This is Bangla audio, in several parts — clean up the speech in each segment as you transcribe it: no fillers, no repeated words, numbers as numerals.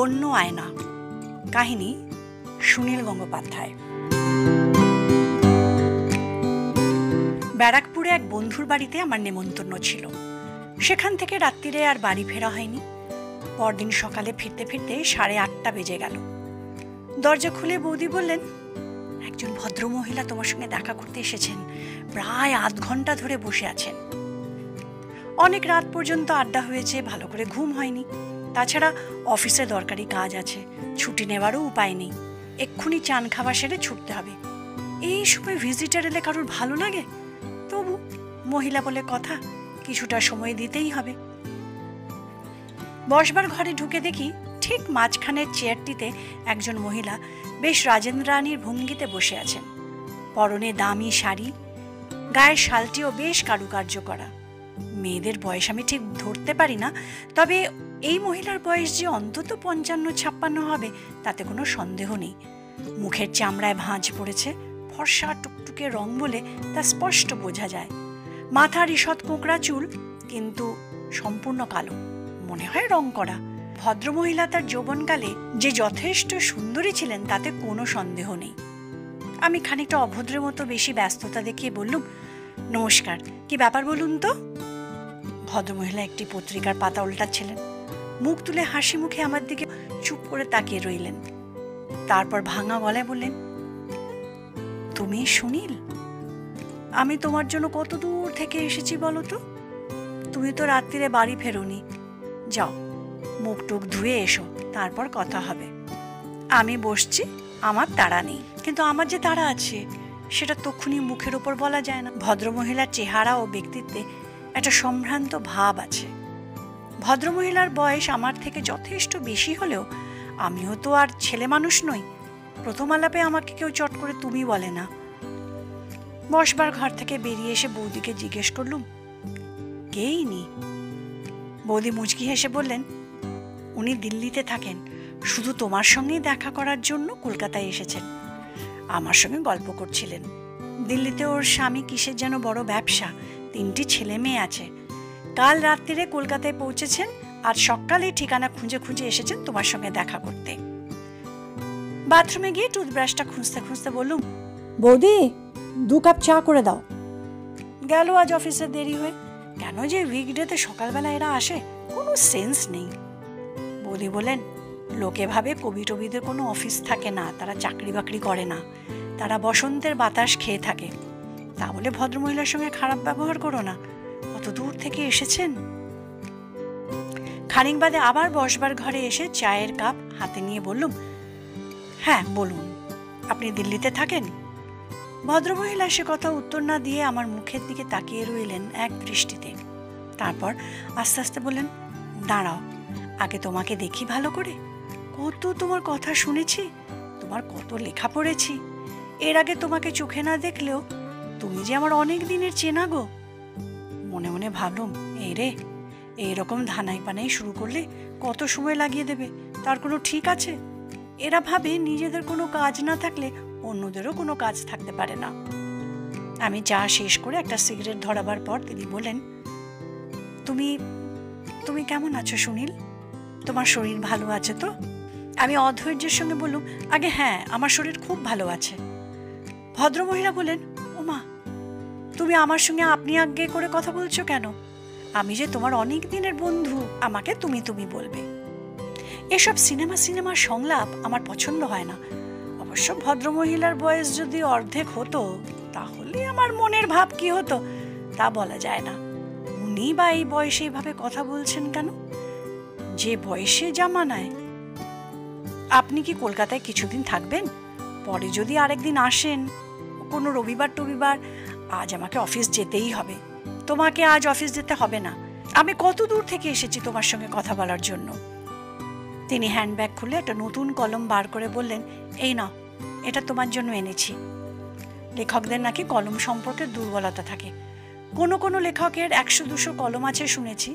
অন্য আয়না, কাহিনী সুনীল গঙ্গোপাধ্যায়। ব্যারাকপুরে এক বন্ধুর বাড়িতে আমার নেমন্তন্ন ছিল। সেখান থেকে রাত্রিরে আর বাড়ি ফেরা হয়নি। পরদিন সকালে ফিরতে ফিরতে 8:30 বেজে গেল। দরজা খুলে বৌদি বললেন, একজন ভদ্রমহিলা তোমার সঙ্গে দেখা করতে এসেছেন, প্রায় আধ ঘন্টা ধরে বসে আছেন। অনেক রাত পর্যন্ত আড্ডা হয়েছে, ভালো করে ঘুম হয়নি। তাছাড়া অফিসে দরকারি কাজ আছে, ছুটি নেওয়ারও উপায় নেই। এক্ষুনি চান খাওয়া সেরে ছুটতে হবে। এই সময় ভিজিটার এলে কারোর ভালো লাগে? তবু মহিলা বলে কথা, কিছুটা সময় দিতেই হবে। বসবার ঘরে ঢুকে দেখি ঠিক মাঝখানের চেয়ারটিতে একজন মহিলা বেশ রাজেন্দ্রাণীর ভঙ্গিতে বসে আছেন। পরনে দামি শাড়ি, গায়ের শালটিও বেশ কারুকার্য করা। মেয়েদের বয়স আমি ঠিক ধরতে পারি না, তবে এই মহিলার বয়স যে অন্তত 55-56 হবে তাতে কোনো সন্দেহ নেই। মুখের চামড়ায় ভাঁজ পড়েছে, ফর্সা টুকটুকে রং বলে তা স্পষ্ট বোঝা যায়। মাথার ঈষৎ কোঁকড়া চুল, কিন্তু সম্পূর্ণ কালো, মনে হয় রং করা। ভদ্রমহিলা তার যৌবনকালে যে যথেষ্ট সুন্দরী ছিলেন তাতে কোনো সন্দেহ নেই। আমি খানিকটা অভদ্রের মতো বেশি ব্যস্ততা দেখিয়ে বললুম, নমস্কার, কি ব্যাপার বলুন তো? ভদ্রমহিলা একটি পত্রিকার পাতা উল্টাচ্ছিলেন। মুখ তুলে হাসি মুখে আমার দিকে চুপ করে তাকিয়ে রইলেন। তারপর ভাঙা গলায় বললেন, তুমি সুনীল? আমি তোমার জন্য কত দূর থেকে এসেছি বলো তো। তুমি তো রাত্রিরে বাড়ি ফেরোনি। যাও, মুখ টুক ধুয়ে এসো, তারপর কথা হবে। আমি বসছি, আমার তাড়া নেই। কিন্তু আমার যে তাড়া আছে সেটা তক্ষুনি মুখের ওপর বলা যায় না। ভদ্রমহিলার চেহারা ও ব্যক্তিত্বে একটা সম্ভ্রান্ত ভাব আছে। ভদ্রমহিলার বয়স আমার থেকে যথেষ্ট বেশি হলেও আমিও তো আর ছেলে মানুষ নই। প্রথম আলাপে আমাকে কেউ চট করে তুমি বলে না। বসবার ঘর থেকে বেরিয়ে এসে বৌদিকে জিজ্ঞেস করলুম, কে ইনি? বৌদি মুচকি হেসে বললেন, উনি দিল্লিতে থাকেন, শুধু তোমার সঙ্গেই দেখা করার জন্য কলকাতায় এসেছেন। আমার সঙ্গে গল্প করছিলেন। দিল্লিতে ওর স্বামী কিসের যেন বড় ব্যবসা, 3টি ছেলে মেয়ে আছে। কাল রাত্রিরে কলকাতায় পৌঁছেছেন, আজ সকালে ঠিকানা খুঁজে খুঁজে এসেছেন তোমার সঙ্গে দেখা করতে। বাথরুমে গিয়ে টুথব্রাশটা খুঁজতে খুঁজতে বললুম, বৌদি 2 কাপ চা করে দাও। গেল আজ অফিসে দেরি হয়ে। কেন যে উইকডেতে সকালবেলা এরা আসে, কোনো সেন্স নেই। বৌদি বলেন, লোকে ভাবে কবি টবিদের কোনো অফিস থাকে না, তারা চাকরি বাকরি করে না, তারা বসন্তের বাতাস খেয়ে থাকে। তা বলে ভদ্রমহিলার সঙ্গে খারাপ ব্যবহার করো না, কত দূর থেকে এসেছেন। খানিক বাদে আবার বসবার ঘরে এসে চায়ের কাপ হাতে নিয়ে বললুম, হ্যাঁ বলুন, আপনি দিল্লিতে থাকেন? ভদ্রমহিলা সে কথা উত্তর না দিয়ে আমার মুখের দিকে তাকিয়ে রইলেন এক দৃষ্টিতে। তারপর আস্তে আস্তে বললেন, দাঁড়াও, আগে তোমাকে দেখি ভালো করে। কত তোমার কথা শুনেছি, তোমার কত লেখা পড়েছি। এর আগে তোমাকে চোখে না দেখলেও তুমি যে আমার অনেক দিনের চেনা গো। মনে মনে ভাবলুম, এই রে, এইরকম ধানাই পানাই শুরু করলে কত সময় লাগিয়ে দেবে, তার কোনো ঠিক আছে? এরা ভাবে নিজেদের কোনো কাজ না থাকলে অন্যদেরও কোনো কাজ থাকতে পারে না। আমি চা শেষ করে একটা সিগারেট ধরাবার পর তিনি বলেন, তুমি তুমি কেমন আছো সুনীল? তোমার শরীর ভালো আছে তো? আমি অধৈর্যের সঙ্গে বললুম, আগে হ্যাঁ, আমার শরীর খুব ভালো আছে। ভদ্রমহিলা বলেন, ওমা, তুমি আমার সঙ্গে আপনি আজ্ঞে করে কথা বলছো কেন? আমি যে তোমার অনেক দিনের বন্ধু, আমাকে তুমি তুমি বলবে। এসব সিনেমার সংলাপ আমার পছন্দ হয় না। অবশ্য ভদ্রমহিলার বয়স যদি অর্ধেক হতো তাহলে আমার মনের ভাব কি হতো তা বলা যায় না। উনি বা এই বয়সে এইভাবে কথা বলছেন কেন? যে বয়সে জামানায়। আপনি কি কলকাতায় কিছুদিন থাকবেন? পরে যদি আরেকদিন আসেন, কোনো রবিবার টবিবার। আজ আমাকে অফিস যেতেই হবে। তোমাকে আজ অফিস যেতে হবে না। আমি কত দূর থেকে এসেছি তোমার সঙ্গে কথা বলার জন্য। তিনি হ্যান্ডব্যাগ খুলে একটা নতুন কলম বার করে বললেন, এই নাও, এটা তোমার জন্য এনেছি। লেখকদের নাকি কলম সম্পর্কে দুর্বলতা থাকে। কোনো কোনো লেখকের 100-200 কলম আছে শুনেছি।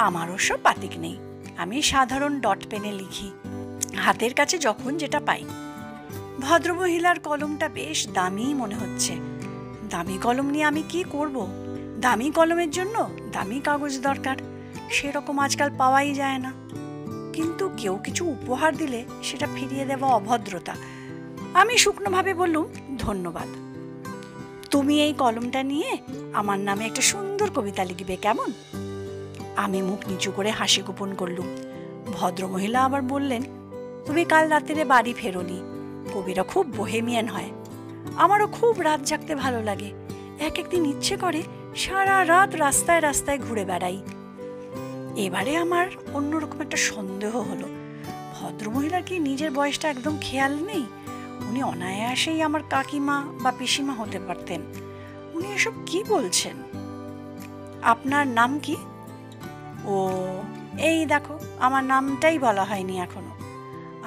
আমার অবশ্য পাতিক নেই, আমি সাধারণ ডট পেনে লিখি, হাতের কাছে যখন যেটা পাই। ভদ্রমহিলার কলমটা বেশ দামি মনে হচ্ছে। দামি কলম নিয়ে আমি কি করব? দামি কলমের জন্য দামি কাগজ দরকার, সেরকম আজকাল পাওয়াই যায় না। কিন্তু কেউ কিছু উপহার দিলে সেটা ফিরিয়ে দেওয়া অভদ্রতা। আমি শুকনোভাবে বললুম, ধন্যবাদ। তুমি এই কলমটা নিয়ে আমার নামে একটা সুন্দর কবিতা লিখবে, কেমন? আমি মুখ নিচু করে হাসি গোপন করলুম। ভদ্রমহিলা আবার বললেন, তুমি কাল রাত্রে বাড়ি ফেরোনি। কবিরা খুব বোহেমিয়ান হয়। আমারও খুব রাত জাগতে ভালো লাগে। এক একদিন ইচ্ছে করে সারা রাত রাস্তায় রাস্তায় ঘুরে বেড়াই। এবারে আমার অন্যরকম একটা সন্দেহ হলো, ভদ্রমহিলার কি নিজের বয়সটা একদম খেয়াল নেই? উনি অনায়াসেই আমার কাকিমা বা পিসিমা হতে পারতেন। উনি এসব কি বলছেন? আপনার নাম কি? ও, এই দেখো, আমার নামটাই বলা হয়নি এখনো।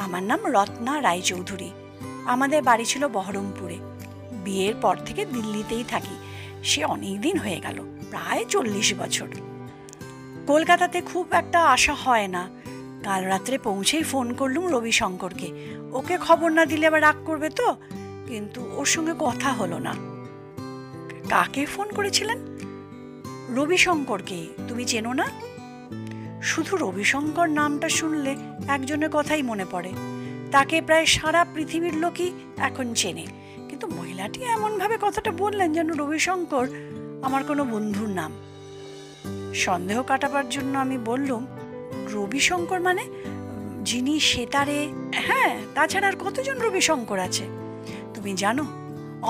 আমার নাম রত্না রায়চৌধুরী। আমাদের বাড়ি ছিল বহরমপুরে। বিয়ের পর থেকে দিল্লিতেই থাকি। সে অনেক দিন হয়ে গেল, প্রায় 40 বছর। কলকাতাতে খুব একটা আসা হয় না। কাল রাত্রে পৌঁছেই ফোন করলুম রবিশঙ্করকে। ওকে খবর না দিলে আবার রাগ করবে তো, কিন্তু ওর সঙ্গে কথা হলো না। কাকে ফোন করেছিলেন? রবিশঙ্করকে। তুমি চেনো না? শুধু রবিশঙ্কর নামটা শুনলে একজনের কথাই মনে পড়ে। তাকে প্রায় সারা পৃথিবীর লোকই এখন চেনে। কিন্তু মহিলাটি এমনভাবে কথাটা বললেন যেন রবিশঙ্কর আমার কোনো বন্ধুর নাম। সন্দেহ কাটাবার জন্য আমি বললুম, রবিশঙ্কর মানে যিনি সেতারে? হ্যাঁ, তাছাড়া আর কতজন রবিশঙ্কর আছে? তুমি জানো,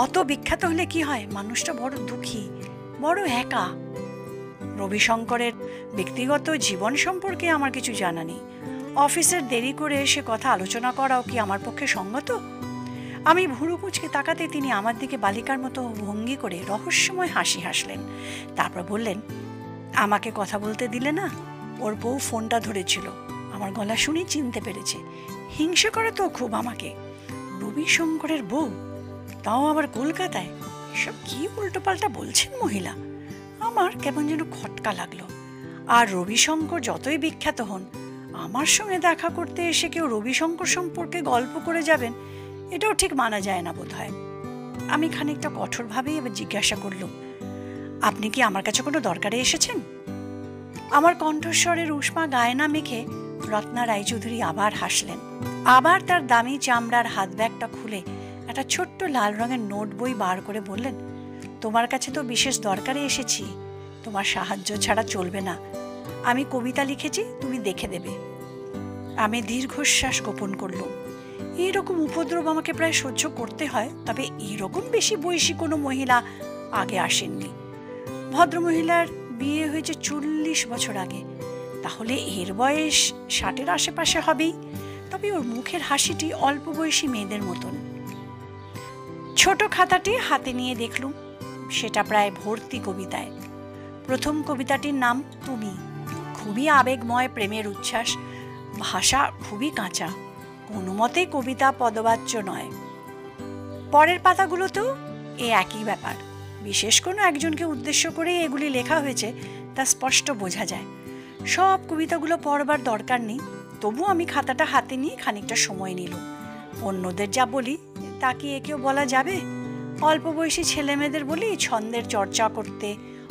অত বিখ্যাত হলে কি হয়, মানুষটা বড় দুঃখী, বড় একা। রবিশঙ্করের ব্যক্তিগত জীবন সম্পর্কে আমার কিছু জানা নেই। অফিসের দেরি করে এসে কথা আলোচনা করাও কি আমার পক্ষে সঙ্গত? আমি ভুরু কুঁচকে তাকাতে তিনি আমার দিকে বালিকার মতো ভঙ্গি করে রহস্যময় হাসি হাসলেন। তারপর বললেন, আমাকে কথা বলতে দিলে না? ওর বউ ফোনটা ধরেছিল, আমার গলা শুনে চিনতে পেরেছে। হিংসে করে তো খুব আমাকে। রবিশঙ্করের বউ, তাও আবার কলকাতায়। এসব কি উল্টোপাল্টা বলছেন মহিলা। আমার কেমন যেন খটকা লাগলো। আর রবিশঙ্কর যতই বিখ্যাত হন, আমার সঙ্গে দেখা করতে এসে কেউ রবিশঙ্কর সম্পর্কে গল্প করে যাবেন, এটাও ঠিক মানা যায় না বোধ হয়। আমি খানিকটা কঠোরভাবেই এবার জিজ্ঞাসা করলুম, আপনি কি আমার কাছে কোনো দরকারে এসেছেন? আমার কণ্ঠস্বরের উষ্মা গায়ে না মেখে রত্না রায়চৌধুরী আবার হাসলেন। আবার তার দামি চামড়ার হাত ব্যাগটা খুলে একটা ছোট্ট লাল রঙের নোট বই বার করে বললেন, তোমার কাছে তো বিশেষ দরকারে এসেছি। তোমার সাহায্য ছাড়া চলবে না। আমি কবিতা লিখেছি, তুমি দেখে দেবে। আমি দীর্ঘশ্বাস গোপন করলুম। এইরকম উপদ্রব আমাকে প্রায় সহ্য করতে হয়, তবে এইরকম বেশি বয়সী কোনো মহিলা আগে আসেননি। ভদ্রমহিলার বিয়ে হয়েছে 40 বছর আগে, তাহলে এর বয়স 60-এর আশেপাশে হবেই। তবে ওর মুখের হাসিটি অল্প বয়সী মেয়েদের মতন। ছোট খাতাটি হাতে নিয়ে দেখলুম, সেটা প্রায় ভর্তি কবিতায়। প্রথম কবিতাটির নাম তুমি। খুবই আবেগময় প্রেমের উচ্ছ্বাস। ভাষা খুবই কাঁচা, কোনো মতেই কবিতা পদবাচ্য নয়। পরের পাতাগুলোতেও এ একই ব্যাপার। বিশেষ কোনো একজনকে উদ্দেশ্য করে এগুলি লেখা হয়েছে তা স্পষ্ট বোঝা যায়। সব কবিতাগুলো পড়বার দরকার নেই, তবু আমি খাতাটা হাতে নিয়ে খানিকটা সময় নিলাম। অন্যদের যা বলি তা কি একেও বলা যাবে? অল্প বয়সী ছেলেমেয়েদের বলি ছন্দের চর্চা করতে,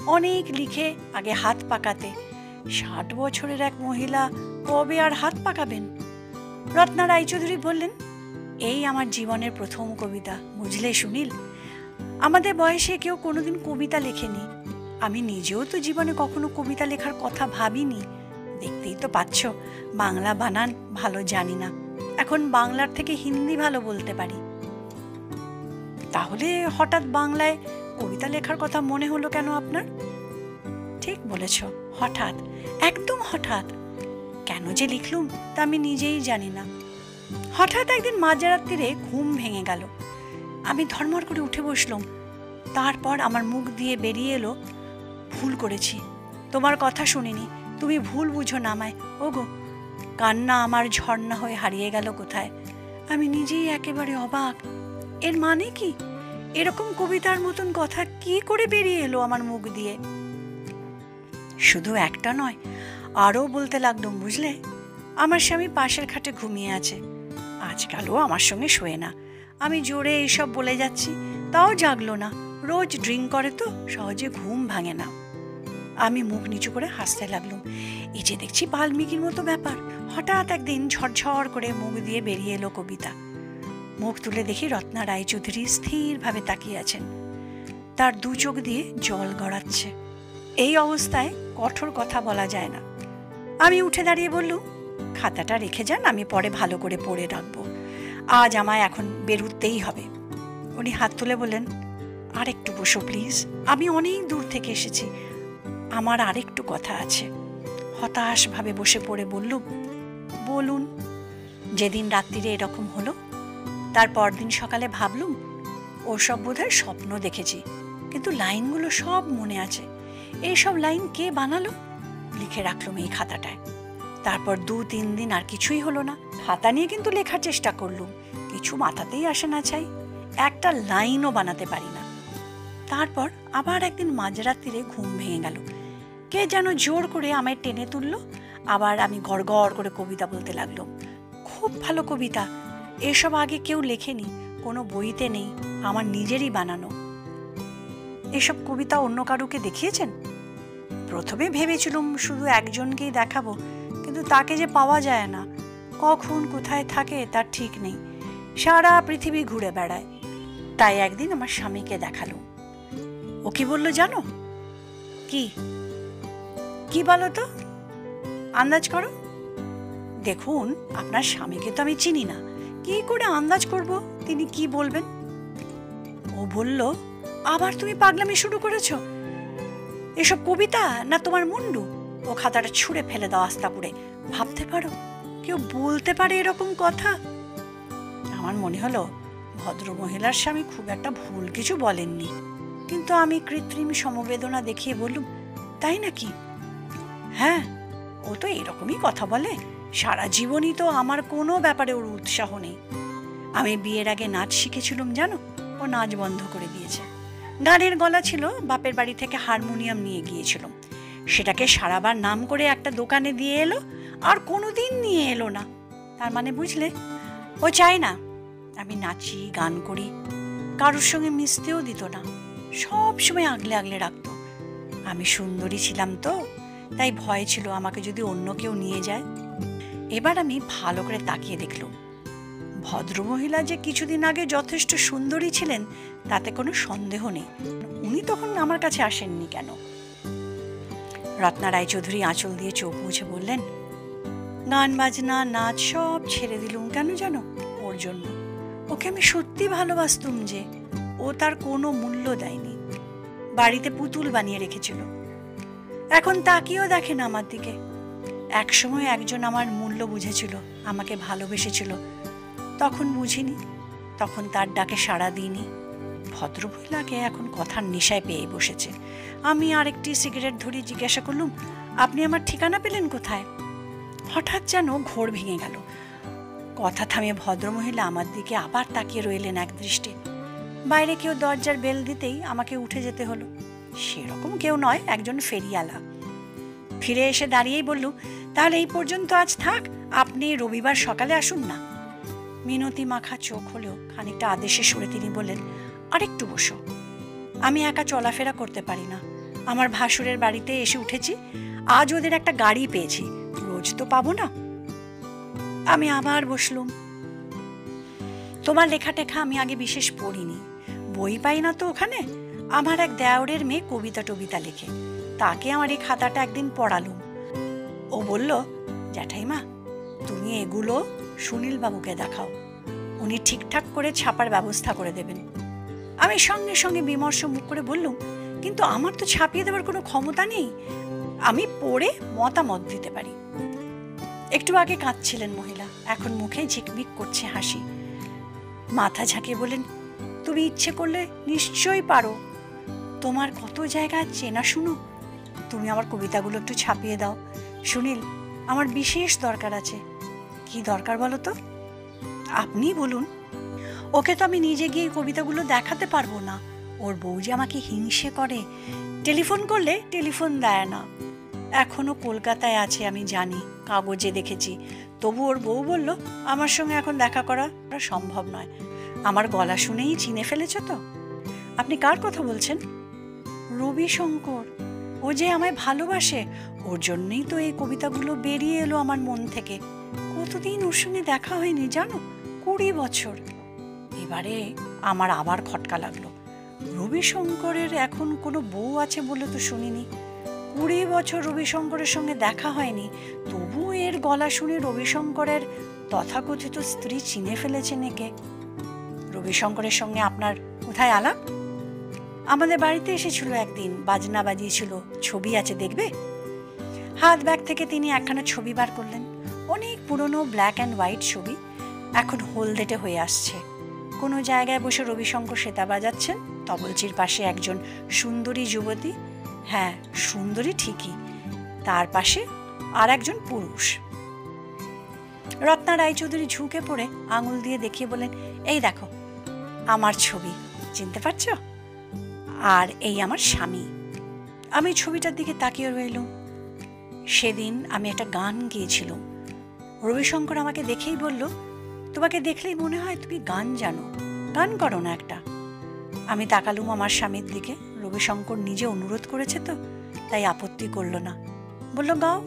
অনেক লিখে আগে হাত পাকাতে। 60 বছরের এক মহিলা কবে আর হাত পাকাবেন? রত্না রায়চৌধুরী বললেন, এই আমার জীবনের প্রথম কবিতা, বুঝলে সুনীল। আমাদের বয়সে কেউ কোনোদিন কবিতা লেখেনি। আমি নিজেও তো জীবনে কখনো কবিতা লেখার কথা ভাবিনি। দেখতেই তো পাচ্ছ, বাংলা বানান ভালো জানি না। এখন বাংলার থেকে হিন্দি ভালো বলতে পারি। তাহলে হঠাৎ বাংলায় কবিতা লেখার কথা মনে হলো কেন আপনার? ঠিক বলেছ, হঠাৎ, একদম হঠাৎ। কেন যে লিখলুম তা আমি নিজেই জানি না। হঠাৎ একদিন মাঝরাত্রিরে ঘুম ভেঙে গেল। আমি ধর্মর করে উঠে বসলাম। তারপর আমার মুখ দিয়ে বেরিয়ে এলো, ভুল করেছি, তোমার কথা শুনিনি, তুমি ভুল বুঝো না আমায়। ওগো, কান্না আমার ঝর্ণা হয়ে হারিয়ে গেল কোথায়। আমি নিজেই একেবারে অবাক। এর মানে কি? এরকম কবিতার মতন কথা কি করে বেরিয়ে এলো আমার মুখ দিয়ে? শুধু একটা নয়, আরও বলতে লাগলাম, বুঝলে। আমার স্বামী পাশের খাটে ঘুমিয়ে আছে। আজকালও আমার সঙ্গে শোয়ে না। আমি জোরে এইসব বলে যাচ্ছি, তাও জাগলো না। রোজ ড্রিঙ্ক করে তো, সহজে ঘুম ভাঙে না। আমি মুখ নিচু করে হাসতে লাগলাম। এই যে দেখছি বাল্মীকির মতো ব্যাপার। হঠাৎ একদিন ঝরঝর করে মুখ দিয়ে বেরিয়ে এলো কবিতা। মুখ তুলে দেখি রত্না রায়চৌধুরী স্থিরভাবে তাকিয়ে আছেন। তার দু চোখ দিয়ে জল গড়াচ্ছে। এই অবস্থায় কঠোর কথা বলা যায় না। আমি উঠে দাঁড়িয়ে বললুম, খাতাটা রেখে যান, আমি পরে ভালো করে পড়ে রাখবো। আজ আমায় এখন বেরুতেই হবে। উনি হাত তুলে বললেন, আর একটু বসো প্লিজ, আমি অনেক দূর থেকে এসেছি, আমার আরেকটু কথা আছে। হতাশভাবে বসে পড়ে বললুম, বলুন। যেদিন রাত্রিরে এরকম হলো, তার পরদিন সকালে ভাবলুম ওসব বোধহয় স্বপ্ন দেখেছি, কিন্তু লাইনগুলো সব মনে আছে। এইসব লাইন কে বানালো? লিখে রাখলুম এই খাতাটায়। তারপর 2-3 দিন আর কিছুই হলো না। খাতা নিয়ে কিন্তু লেখার চেষ্টা করলুম, কিছু মাথাতেই আসে না, চাই একটা লাইনও বানাতে পারি না। তারপর আবার একদিন মাঝরাত্রিরে ঘুম ভেঙে গেল। কে যেন জোর করে আমায় টেনে তুলল। আবার আমি গড়গড় করে কবিতা বলতে লাগলাম। খুব ভালো কবিতা, এসব আগে কেউ লেখেনি, কোনো বইতে নেই, আমার নিজেরই বানানো। এসব কবিতা অন্য কারুকে দেখিয়েছেন? প্রথমে ভেবেছিলুম শুধু একজনকেই দেখাবো, কিন্তু তাকে যে পাওয়া যায় না, কখন কোথায় থাকে তার ঠিক নেই, সারা পৃথিবী ঘুরে বেড়ায়। তাই একদিন আমার স্বামীকে দেখালুম। ও কি বললো জানো? কি কি বলো তো, আন্দাজ করো। দেখুন, আপনার স্বামীকে তো আমি চিনি না, কি করে আন্দাজ করব তিনি কি বলবেন? ও বলল, আবার তুমি পাগলামি শুরু করেছ, এসব কবিতা না তোমার মুন্ডু? ও খাতাটা ছুঁড়ে ফেলে দাও আস্তাপুরে। ভাবতে পারো কেউ বলতে পারে এরকম কথা? আমার মনে হলো ভদ্র মহিলার স্বামী খুব একটা ভুল কিছু বলেননি, কিন্তু আমি কৃত্রিম সমবেদনা দেখিয়ে বললুম, তাই নাকি? হ্যাঁ, ও তো এরকমই কথা বলে, সারা জীবনই তো আমার কোনো ব্যাপারে ওর উৎসাহ নেই। আমি বিয়ের আগে নাচ শিখেছিলাম জানো, ও নাচ বন্ধ করে দিয়েছে। গানের গলা ছিল, বাপের বাড়ি থেকে হারমোনিয়াম নিয়ে গিয়েছিলাম, সেটাকে সারাবার নাম করে একটা দোকানে দিয়ে এলো, আর কোনোদিন নিয়ে এলো না। তার মানে বুঝলে, ও চায় না আমি নাচি গান করি, কারোর সঙ্গে মিশতেও দিত না, সব সময় আগলে আগলে রাখতো। আমি সুন্দরী ছিলাম তো, তাই ভয় ছিল আমাকে যদি অন্য কেউ নিয়ে যায়। এবার আমি ভালো করে তাকিয়ে দেখলাম, ভদ্রমহিলা যে কিছুদিন আগে যথেষ্ট সুন্দরী ছিলেন তাতে কোনো সন্দেহ নেই। উনি তখন আমার কাছে আসেননি কেন? রত্না রায়চৌধুরী আঁচল দিয়ে চোখ মুছে বললেন, গান বাজনা নাচ সব ছেড়ে দিলুম কেন জানো? ওর জন্য। ওকে আমি সত্যি ভালোবাসতুম যে, ও তার কোনো মূল্য দেয়নি, বাড়িতে পুতুল বানিয়ে রেখেছিল। এখন তাকিয়েও দেখে না আমার দিকে। একসময় একজন আমার মূল্য বুঝেছিল, আমাকে ভালোবেসেছিল, তখন বুঝিনি, তখন তার ডাকে সাড়া দিইনি। ভদ্রমহিলাকে এখন কথার নেশায় পেয়ে বসেছে। আমি আরেকটি সিগারেট ধরে জিজ্ঞাসা করলুম, আপনি আমার ঠিকানা পেলেন কোথায়? হঠাৎ যেন ঘোর ভেঙে গেল। কথা থামিয়ে ভদ্রমহিলা আমার দিকে আবার তাকিয়ে রইলেন এক দৃষ্টে। বাইরে কেউ দরজার বেল দিতেই আমাকে উঠে যেতে হলো। সেরকম কেউ নয়, একজন ফেরিওয়ালা। ফিরে এসে দাঁড়িয়েই বলল, তাহলে এই পর্যন্ত আজ থাক, আপনি রবিবার সকালে আসুন না। মিনতি মাখা চোখ হলেও খানিকটা আদেশে সুরে তিনি বললেন, আরেকটু বসো, আমি একা চলাফেরা করতে পারি না, আমার ভাসুরের বাড়িতে এসে উঠেছি, আজ ওদের একটা গাড়ি পেয়েছি, রোজ তো পাবো না। আমি আবার বসলুম। তোমার লেখা টেখা আমি আগে বিশেষ পড়িনি, বই পাই না তো ওখানে। আমার এক দেওরের মেয়ে কবিতা টবিতা লেখে, তাকে আমার এই খাতাটা একদিন পড়ালুম। ও বলল, জ্যাঠাইমা তুমি এগুলো সুনীল বাবুকে দেখাও, উনি ঠিকঠাক করে ছাপার ব্যবস্থা করে দেবেন। আমি সঙ্গে সঙ্গে বিমর্ষ মুখ করে বললুম, কিন্তু আমার তো ছাপিয়ে দেওয়ার কোনো ক্ষমতা নেই, আমি পড়ে মতামত দিতে পারি। একটু আগে কাঁদছিলেন মহিলা, এখন মুখে ঝিকমিক করছে হাসি। মাথা ঝাঁকিয়ে বলেন, তুমি ইচ্ছে করলে নিশ্চয়ই পারো, তোমার কত জায়গা চেনা শুনো, তুমি আমার কবিতাগুলো একটু ছাপিয়ে দাও। সুনীল, আমার বিশেষ দরকার আছে। কি দরকার বলো তো? আপনি বলুন। ওকে তো আমি নিজে গিয়ে কবিতাগুলো দেখাতে পারবো না, ওর বউ যে আমাকে হিংসে করে, টেলিফোন করলে টেলিফোন দেয় না। এখনো কলকাতায় আছে আমি জানি, কাগজে দেখেছি, তবু ওর বউ বলল আমার সঙ্গে এখন দেখা করা সম্ভব নয়। আমার গলা শুনেই চিনে ফেলেছ তো? আপনি কার কথা বলছেন? রবিশঙ্কর। ও যে আমায় ভালোবাসে, ওর জন্যই তো এই কবিতাগুলো বেরিয়ে এলো আমার মন থেকে। কতদিন ওর সঙ্গে দেখা হয়নি জানো, 20 বছর। এবারে আমার আবার খটকা লাগলো। রবিশঙ্করের এখন কোনো বউ আছে বলে তো শুনিনি। 20 বছর রবিশঙ্করের সঙ্গে দেখা হয়নি, তবু এর গলা শুনে রবিশঙ্করের তথাকথিত স্ত্রী চিনে ফেলেছেন একে। রবিশঙ্করের সঙ্গে আপনার কোথায় আলাপ? আমাদের বাড়িতে এসেছিল একদিন, বাজনা বাজিয়েছিল, ছবি আছে দেখবে। হাত ব্যাগ থেকে তিনি একখানা ছবি বার করলেন। অনেক পুরনো ব্ল্যাক অ্যান্ড হোয়াইট ছবি, এখন হলদেটে হয়ে আসছে। কোনো জায়গায় বসে রবিশঙ্কর সেতা বাজাচ্ছেন, তবলচির পাশে একজন সুন্দরী যুবতী, হ্যাঁ সুন্দরী ঠিকই, তার পাশে আর একজন পুরুষ। রত্না রায়চৌধুরী ঝুঁকে পড়ে আঙুল দিয়ে দেখিয়ে বলেন, এই দেখো আমার ছবি, চিনতে পারছো? আর এই আমার স্বামী। আমি ছবিটার দিকে তাকিয়ে রইলাম। সেদিন আমি একটা গান গেয়েছিলাম। রবিশঙ্কর আমাকে দেখেই বলল, তোমাকে দেখলেই মনে হয় তুমি গান জানো, গান করো না একটা। আমি তাকালুম আমার স্বামীর দিকে। রবিশঙ্কর নিজে অনুরোধ করেছে তো, তাই আপত্তি করল না, বলল গাও।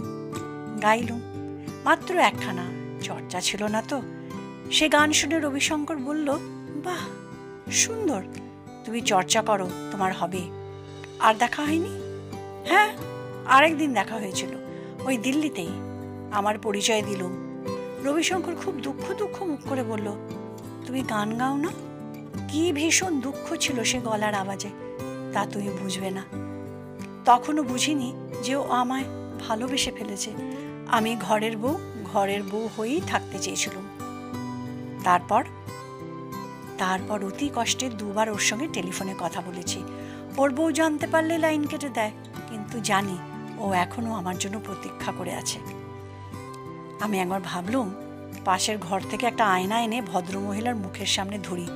গাইলুম, মাত্র একখানা, চর্চা ছিল না তো। সে গান শুনে রবিশঙ্কর বলল, বাহ সুন্দর, তুমি চর্চা করো, তোমার হবে। আর দেখা হয়নি? হ্যাঁ, আরেকদিন দেখা হয়েছিল, ওই দিল্লিতেই। আমার পরিচয় দিলুম। রবিশঙ্কর খুব দুঃখ দুঃখ মুখ করে বলল, তুমি গান গাও না? কি ভীষণ দুঃখ ছিল সে গলার আওয়াজে, তা তুমি বুঝবে না। তখনও বুঝিনি যে ও আমায় ভালোবেসে ফেলেছে। আমি ঘরের বউ হয়েই থাকতে চেয়েছিলাম। তারপর অতি কষ্টে 2 বার ওর সঙ্গে টেলিফোনে কথা বলেছি। ওর বউ জানতে পারলে লাইন কেটে দেয়, কিন্তু জানি ও এখনো আমার জন্য প্রতীক্ষা করে আছে। আমি একবার ভাবলুম পাশের ঘর থেকে একটা আয়না এনে ভদ্রমহিলার মুখের সামনে ধরি।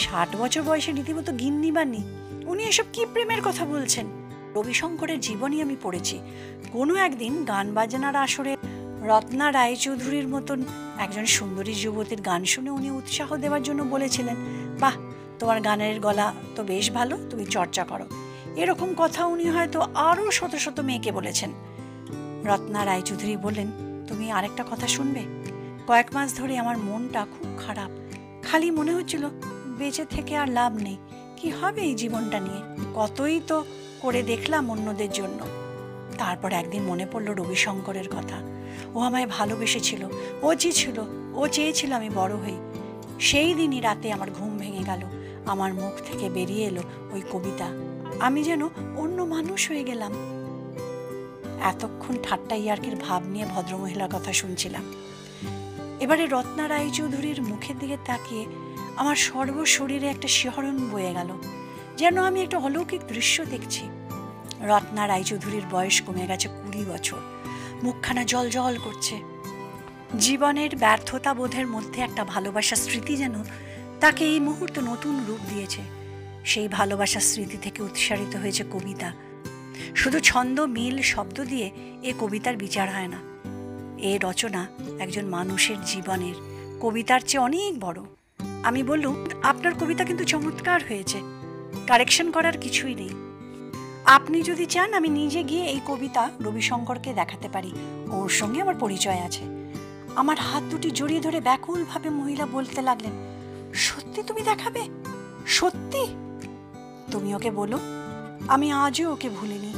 60 বছর বয়সে রীতিমতো গিন্নি বানি, উনি এসব কি প্রেমের কথা বলছেন? রবিশঙ্করের জীবনী আমি পড়েছি। কোনো একদিন গান বাজনার আসরে রত্না রায়চৌধুরীর মতন একজন সুন্দরী যুবতীর গান শুনে উনি উৎসাহ দেওয়ার জন্য বলেছিলেন, বাহ তোমার গানের গলা তো বেশ ভালো, তুমি চর্চা করো। এরকম কথা উনি হয়তো আরও শত শত মেয়েকে বলেছেন। রত্না রায়চৌধুরী বললেন, তুমি আরেকটা কথা শুনবে? কয়েক মাস ধরে আমার মনটা খুব খারাপ, খালি মনে হচ্ছিল বেঁচে থেকে আর লাভ নেই, কি হবে এই জীবনটা নিয়ে, কতই তো করে দেখলাম অন্যদের জন্য। তারপর একদিন মনে পড়ল রবিশঙ্করের কথা। ও আমায় ভালোবেসেছিল, ও চেয়েছিল আমি বড় হই। সেই দিনই রাতে আমার ঘুম ভেঙে গেল। আমার মুখ থেকে বেরিয়ে এলো ওই কবিতা। আমি যেন অন্য মানুষ হয়ে গেলাম। এতক্ষণ ঠাট্টা ইয়ার্কির ভাব নিয়ে ভদ্রমহিলার কথা শুনছিলাম। এবারে রত্না রায়চৌধুরীর মুখের দিকে তাকিয়ে আমার সর্বশরীরে একটা শিহরণ বয়ে গেল, যেন আমি একটা অলৌকিক দৃশ্য দেখছি। রত্না রায়চৌধুরীর বয়স কমে গেছে 20 বছর, মুখখানা জল জল করছে। জীবনের ব্যর্থতা বোধের মধ্যে একটা ভালোবাসার স্মৃতি যেন তাকে এই মুহূর্তে নতুন রূপ দিয়েছে। সেই ভালোবাসার স্মৃতি থেকে উৎসারিত হয়েছে কবিতা। শুধু ছন্দ মিল শব্দ দিয়ে এ কবিতার বিচার হয় না। এ রচনা একজন মানুষের জীবনের, কবিতার চেয়ে অনেক বড়। আমি বললুম, আপনার কবিতা কিন্তু চমৎকার হয়েছে, কারেকশন করার কিছুই নেই। আপনি যদি চান আমি নিজে গিয়ে এই কবিতা রবিশঙ্করকে দেখাতে পারি, ওর সঙ্গে আমার পরিচয় আছে। আমার হাত দুটি জড়িয়ে ধরে ব্যাকুলভাবে মহিলা বলতে লাগলেন, সত্যি তুমি দেখাবে? সত্যি? তুমি ওকে বলো, আমি আজও ওকে ভুলিনি,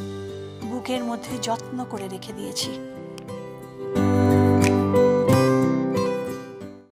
বুকের মধ্যে যত্ন করে রেখে দিয়েছি।